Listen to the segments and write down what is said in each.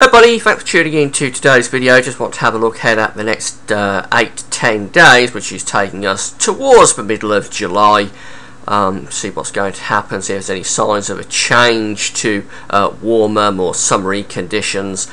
Hi buddy, thanks for tuning in to today's video. Just want to have a look ahead at the next 8 to 10 days, which is taking us towards the middle of July. See what's going to happen, see if there's any signs of a change to warmer, more summery conditions.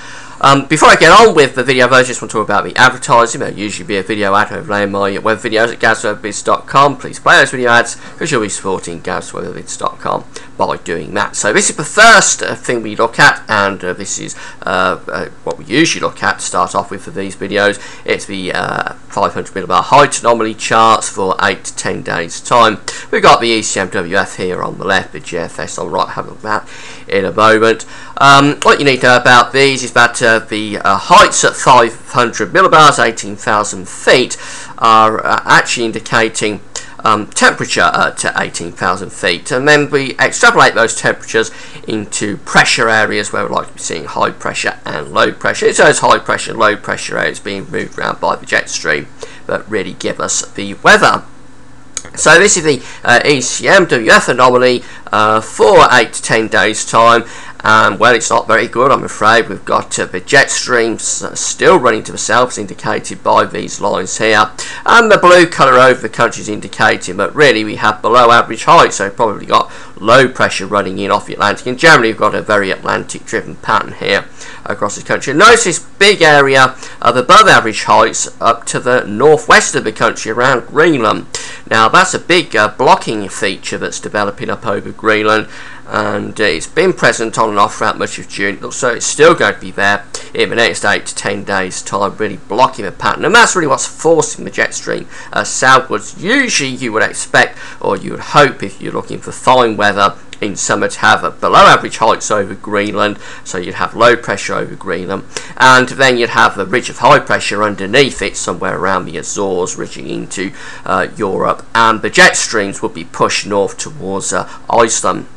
Before I get on with the video, I just want to talk about the advertising. There'll usually be a video ad overlaying my web videos at gavsweathervids.com. Please play those video ads because you'll be supporting gavsweathervids.com by doing that. So this is the first thing we look at, and this is what we usually look at to start off with for these videos. It's the 500 millibar height anomaly charts for 8 to 10 days time. We've got the ECMWF here on the left, the GFS on the right. Have a look at that in a moment. What you need to know about these is that the heights at 500 millibars, 18,000 feet, are actually indicating temperature to 18,000 feet, and then we extrapolate those temperatures into pressure areas where we're likely to be seeing high pressure and low pressure. It's those high pressure and low pressure areas being moved around by the jet stream that really give us the weather. So this is the ECMWF anomaly for 8 to 10 days time. Well, it's not very good, I'm afraid. We've got the jet streams still running to the south, as indicated by these lines here, and the blue colour over the country is indicating that really we have below average height, so we've probably got low pressure running in off the Atlantic, and generally we've got a very Atlantic driven pattern here across the country. Notice this big area of above average heights up to the northwest of the country around Greenland. Now that's a big blocking feature that's developing up over Greenland, and it's been present on and off throughout much of June. It looks so it's still going to be there in the next 8 to 10 days time, really blocking the pattern, and that's really what's forcing the jet stream southwards. Usually you would expect, or you would hope, if you're looking for fine weather in summer, to have below average heights over Greenland, so you'd have low pressure over Greenland, and then you'd have a ridge of high pressure underneath it somewhere around the Azores ridging into Europe, and the jet streams would be pushed north towards Iceland.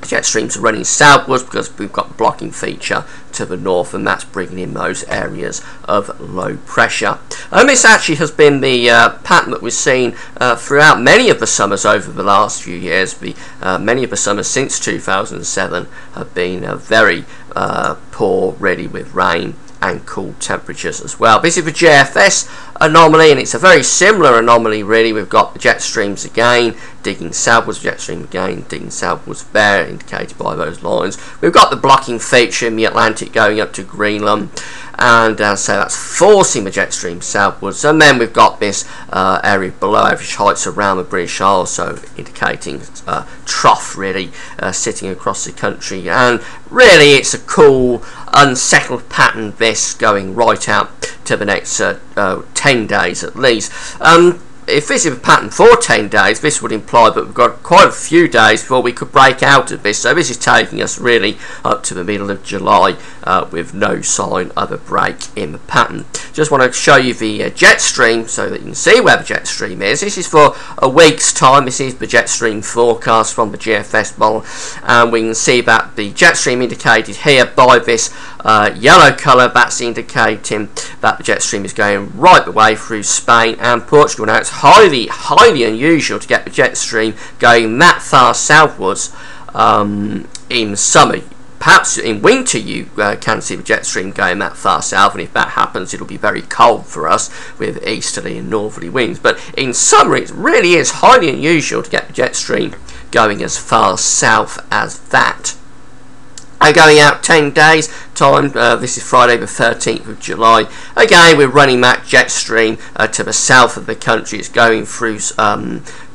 Jet streams are running southwards because we've got the blocking feature to the north, and that's bringing in those areas of low pressure. This actually has been the pattern that we've seen throughout many of the summers over the last few years. Many of the summers since 2007 have been very poor, really, with rain and cool temperatures as well. This is the GFS anomaly, and it's a very similar anomaly really. We've got the jet streams again digging southwards, jet stream again digging southwards there, indicated by those lines. We've got the blocking feature in the Atlantic going up to Greenland, and so that's forcing the jet stream southwards, and then we've got this area below average heights around the British Isles, so indicating trough really sitting across the country, and really it's a cool unsettled pattern, this going right out to the next 10 days at least. If this is a pattern for 10 days, this would imply that we've got quite a few days before we could break out of this. So this is taking us really up to the middle of July with no sign of a break in the pattern. Just want to show you the jet stream so that you can see where the jet stream is. This is for a week's time. This is the jet stream forecast from the GFS model, and we can see that the jet stream indicated here by this yellow colour, that's indicating that the jet stream is going right the way through Spain and Portugal. Now it's highly unusual to get the jet stream going that far southwards in summer. Perhaps in winter you can see the jet stream going that far south, and if that happens it'll be very cold for us with easterly and northerly winds, but in summer it really is highly unusual to get the jet stream going as far south as that. Going out 10 days time, this is Friday the 13th of July. Again, we're running that jet stream to the south of the country. It's going through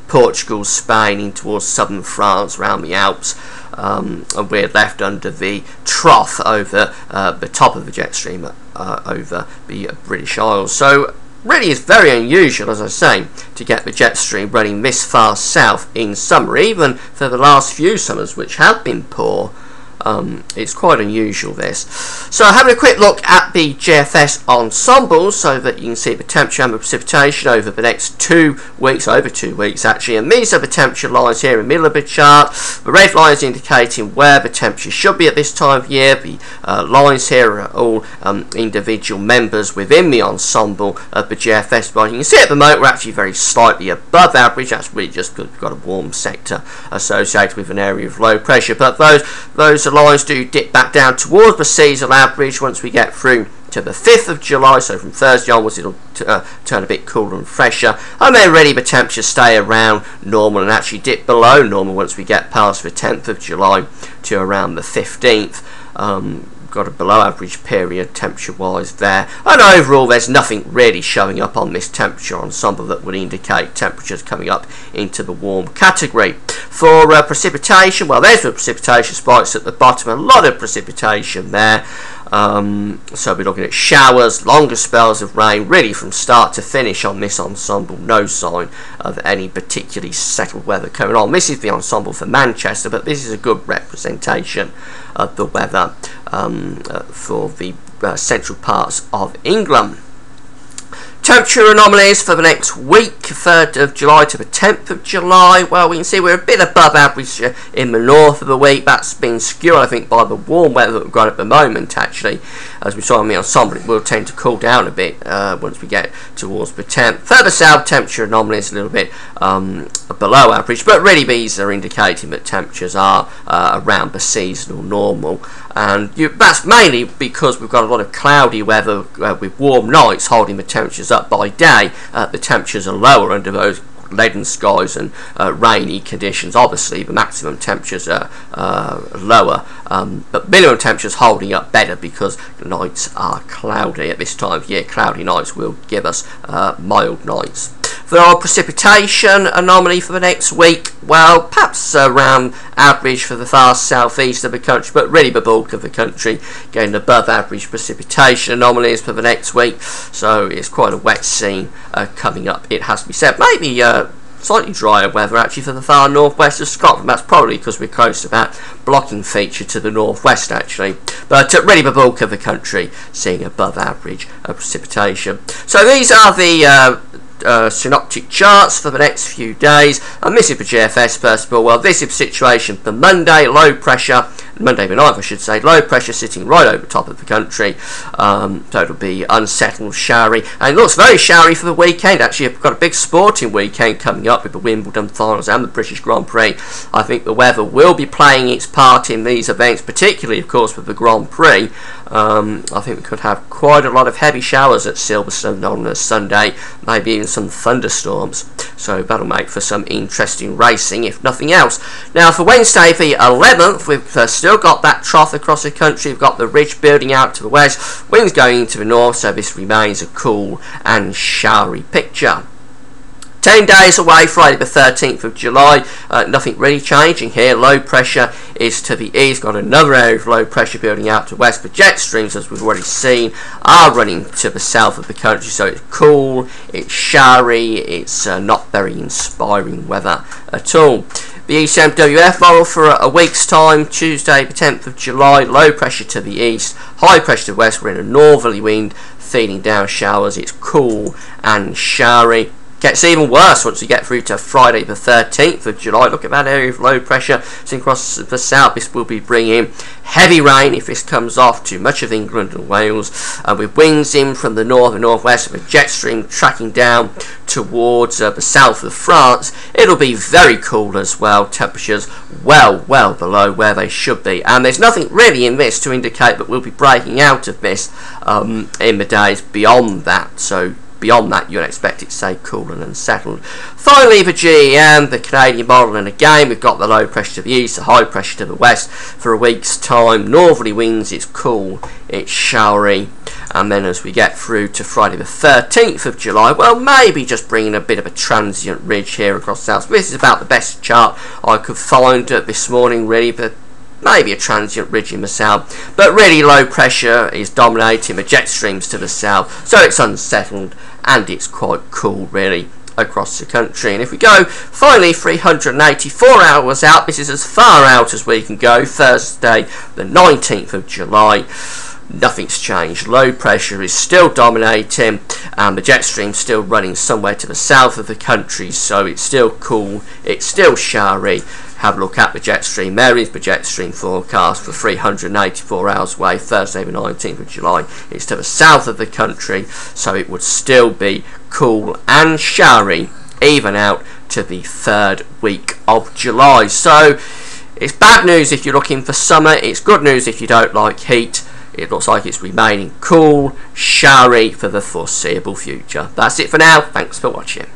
Portugal, Spain, in towards southern France, around the Alps, and we're left under the trough over the top of the jet stream over the British Isles. So really it's very unusual, as I say, to get the jet stream running this far south in summer, even for the last few summers which have been poor. It's quite unusual, this. So having a quick look at the GFS ensemble so that you can see the temperature and the precipitation over the next 2 weeks, over 2 weeks actually, and these are the temperature lines here in the middle of the chart. The red line is indicating where the temperature should be at this time of year. The lines here are all individual members within the ensemble of the GFS line. You can see at the moment we're actually very slightly above average. That's really just because we've got a warm sector associated with an area of low pressure, but those water lines do dip back down towards the seasonal average once we get through to the 5th of July, so from Thursday onwards it'll turn a bit cooler and fresher, and then really the temperatures stay around normal and actually dip below normal once we get past the 10th of July to around the 15th. Got a below average period temperature wise there, and overall there's nothing really showing up on this temperature ensemble that would indicate temperatures coming up into the warm category. For precipitation, well, there's the precipitation spikes at the bottom, a lot of precipitation there. So we're looking at showers, longer spells of rain, really from start to finish on this ensemble. No sign of any particularly settled weather coming on. This is the ensemble for Manchester, but this is a good representation of the weather for the central parts of England. Temperature anomalies for the next week, 3rd of July to the 10th of July. Well, we can see we're a bit above average in the north of the week. That's been skewed, I think, by the warm weather that we've got at the moment, actually. As we saw in the ensemble, it will tend to cool down a bit once we get towards the 10th. Further south, temperature anomalies a little bit below average, but really these are indicating that temperatures are around the seasonal normal. And that's mainly because we've got a lot of cloudy weather with warm nights holding the temperatures up by day. The temperatures are lower under those leaden skies and rainy conditions. Obviously the maximum temperatures are lower, but minimum temperatures holding up better because the nights are cloudy at this time of year. Cloudy nights will give us mild nights. For our precipitation anomaly for the next week, well, perhaps around average for the far southeast of the country, but really the bulk of the country getting above average precipitation anomalies for the next week. So it's quite a wet scene coming up, it has to be said. Maybe slightly drier weather actually for the far northwest of Scotland. That's probably because we're close to that blocking feature to the northwest actually, but really the bulk of the country seeing above average precipitation. So these are the synoptic charts for the next few days, and this is for GFS first of all. Well, this is the situation for Monday, low pressure, Monday the 9th I should say, low pressure sitting right over the top of the country, so it'll be unsettled, showery, and it looks very showery for the weekend. Actually, I've got a big sporting weekend coming up with the Wimbledon finals and the British Grand Prix. I think the weather will be playing its part in these events, particularly of course with the Grand Prix. I think we could have quite a lot of heavy showers at Silverstone on a Sunday, maybe even some thunderstorms, so that'll make for some interesting racing if nothing else. Now for Wednesday the 11th, we've still got that trough across the country. We've got the ridge building out to the west, winds going into the north, so this remains a cool and showery picture. 10 days away, Friday the 13th of July, nothing really changing here. Low pressure is to the east, got another area of low pressure building out to west, but jet streams, as we've already seen, are running to the south of the country, so it's cool, it's showery, it's not very inspiring weather at all. The ECMWF model for a week's time, Tuesday the 10th of July, low pressure to the east, high pressure to the west, we're in a northerly wind, feeding down showers, it's cool and showery. Gets even worse once we get through to Friday the 13th of July. Look at that area of low pressure sitting across the south. This will be bringing heavy rain if this comes off to much of England and Wales, with winds in from the north and northwest, with a jet stream tracking down towards the south of France. It'll be very cool as well, temperatures well below where they should be, and there's nothing really in this to indicate that we'll be breaking out of this in the days beyond that. So beyond that, you'd expect it to stay cool and unsettled. Finally, the GEM, the Canadian model, and again, we've got the low pressure to the east, the high pressure to the west for a week's time. Northerly winds, it's cool, it's showery. And then as we get through to Friday the 13th of July, well, maybe just bringing a bit of a transient ridge here across south. This is about the best chart I could find this morning, really, but maybe a transient ridge in the south, but really low pressure is dominating the jet streams to the south, so it's unsettled and it's quite cool really across the country. And if we go finally 384 hours out, this is as far out as we can go, Thursday the 19th of July. Nothing's changed. Low pressure is still dominating and the jet stream still running somewhere to the south of the country, so it's still cool, it's still showery. Have a look at the jet stream. There is the jet stream forecast for 384 hours away, Thursday the 19th of July. It's to the south of the country, so it would still be cool and showery even out to the 3rd week of July. So It's bad news if you're looking for summer. It's good news if you don't like heat. It looks like it's remaining cool, showery for the foreseeable future. That's it for now. Thanks for watching.